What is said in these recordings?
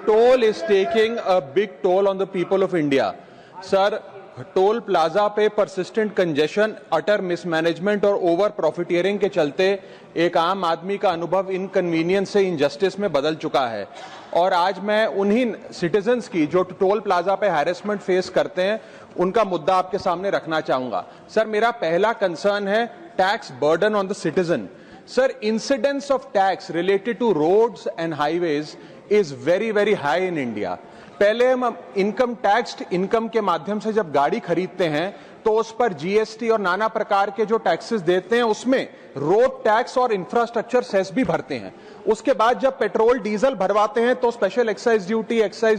toll is taking a big toll on the people of India. Sir, toll plaza पे persistent congestion, अटर mismanagement और over profiteering के चलते एक आम आदमी का अनुभव इनकन्वीनियंस से इनजस्टिस में बदल चुका है। और आज मैं उन्हीं सिटीजन्स की जो टोल प्लाजा पे हैरेसमेंट फेस करते हैं उनका मुद्दा आपके सामने रखना चाहूंगा। सर, मेरा पहला कंसर्न है tax burden on the citizen. Sir, incidence of tax related to roads and highways is very high in India. पहले हम इनकम टैक्स इनकम के माध्यम से जब गाड़ी खरीदते हैं तो उस पर जीएसटी और नाना प्रकार के जो टैक्सेस देते हैं उसमें रोड टैक्स और इंफ्रास्ट्रक्चर सेस भी भरते हैं। उसके बाद जब पेट्रोल डीजल भरवाते हैं तो स्पेशल एक्साइज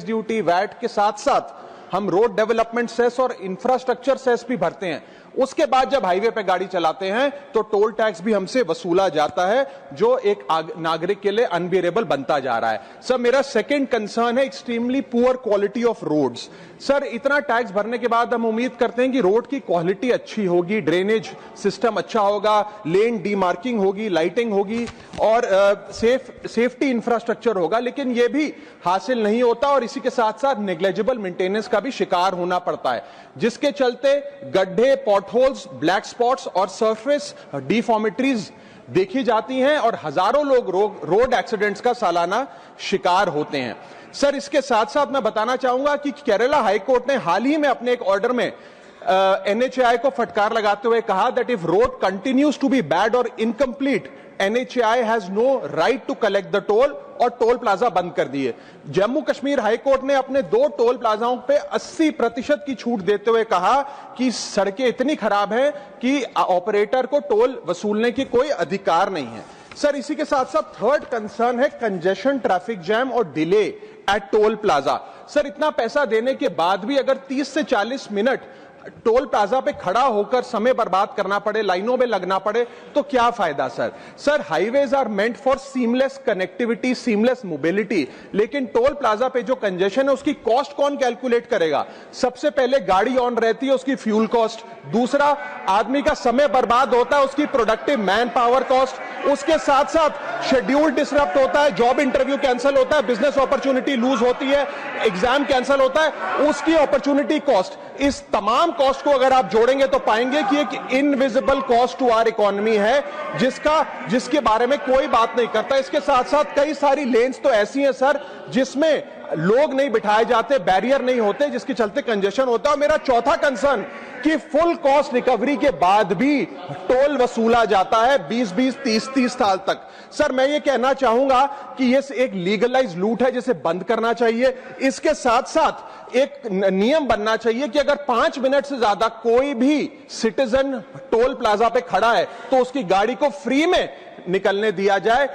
ड्यूटी, वैट के साथ साथ हम रोड डेवलपमेंट सेस और इंफ्रास्ट्रक्चर सेस भी भरते हैं। उसके बाद जब हाईवे पे गाड़ी चलाते हैं तो टोल टैक्स भी हमसे वसूला जाता है, जो एक नागरिक के लिए अनबियरेबल बनता जा रहा है। सर, मेरा सेकंड कंसर्न है extremely poor quality of roads. Sir, इतना टैक्स भरने के बाद हम उम्मीद करते हैं कि रोड की क्वालिटी अच्छी होगी, ड्रेनेज सिस्टम अच्छा होगा, लेन डीमार्किंग होगी, लाइटिंग होगी और सेफ्टी इंफ्रास्ट्रक्चर होगा, लेकिन यह भी हासिल नहीं होता और इसी के साथ साथ नेग्लिजिबल मेंटेनेंस का भी शिकार होना पड़ता है, जिसके चलते गड्ढे, पॉटहोल्स, ब्लैक स्पॉट्स और सरफेस डिफॉर्मिटीज देखी जाती हैं और हजारों लोग रोड एक्सीडेंट्स का सालाना शिकार होते हैं। सर, इसके साथ साथ मैं बताना चाहूंगा कि केरला हाईकोर्ट ने हाल ही में अपने एक ऑर्डर में एनएचएआई को फटकार लगाते हुए कहा that if road continues to be bad और incomplete, NHAI has no right to collect the toll और टोल प्लाजा बंद कर दिए। जम्मू कश्मीर हाईकोर्ट ने अपने 2 टोल प्लाजाओं पे 80% की छूट देते हुए कहा कि सड़कें इतनी खराब हैं कि ऑपरेटर को टोल वसूलने की कोई अधिकार नहीं है। सर, इसी के साथ साथ थर्ड कंसर्न है कंजेशन, ट्रैफिक जैम और delay at toll plaza. Sir, इतना पैसा देने के बाद भी अगर 30 से 40 मिनट टोल प्लाजा पे खड़ा होकर समय बर्बाद करना पड़े, लाइनों में लगना पड़े, तो क्या फायदा। Sir, highways are meant for seamless connectivity, seamless mobility, लेकिन टोल प्लाजा पे जो कंजेशन है उसकी कॉस्ट कौन कैलकुलेट करेगा। सबसे पहले गाड़ी ऑन रहती है, उसकी फ्यूल कॉस्ट, दूसरा आदमी का समय बर्बाद होता है, उसकी प्रोडक्टिव मैन पावर कॉस्ट, उसके साथ साथ शेड्यूल डिसरप्ट होता है, जॉब इंटरव्यू कैंसिल होता है, बिजनेस अपॉर्चुनिटी लूज होती है, एग्जाम कैंसिल होता है, उसकी अपॉर्चुनिटी कॉस्ट। इस तमाम कॉस्ट को अगर आप जोड़ेंगे तो पाएंगे कि एक invisible cost to our economy है जिसके बारे में कोई बात नहीं करता। इसके साथ साथ कई सारी लेन्स तो ऐसी हैं सर जिसमें लोग नहीं बिठाए जाते, बैरियर नहीं होते, जिसके चलते कंजेशन होता है। और मेरा चौथा कंसर्न कि फुल कॉस्ट रिकवरी के बाद भी टोल वसूला जाता है 20-20, 30-30 साल तक। सर, मैं ये कहना चाहूंगा कि ये एक लीगलाइज लूट है जिसे बंद करना चाहिए। इसके साथ साथ एक नियम बनना चाहिए कि अगर 5 मिनट से ज्यादा कोई भी सिटीजन टोल प्लाजा पे खड़ा है तो उसकी गाड़ी को फ्री में निकलने दिया जाए।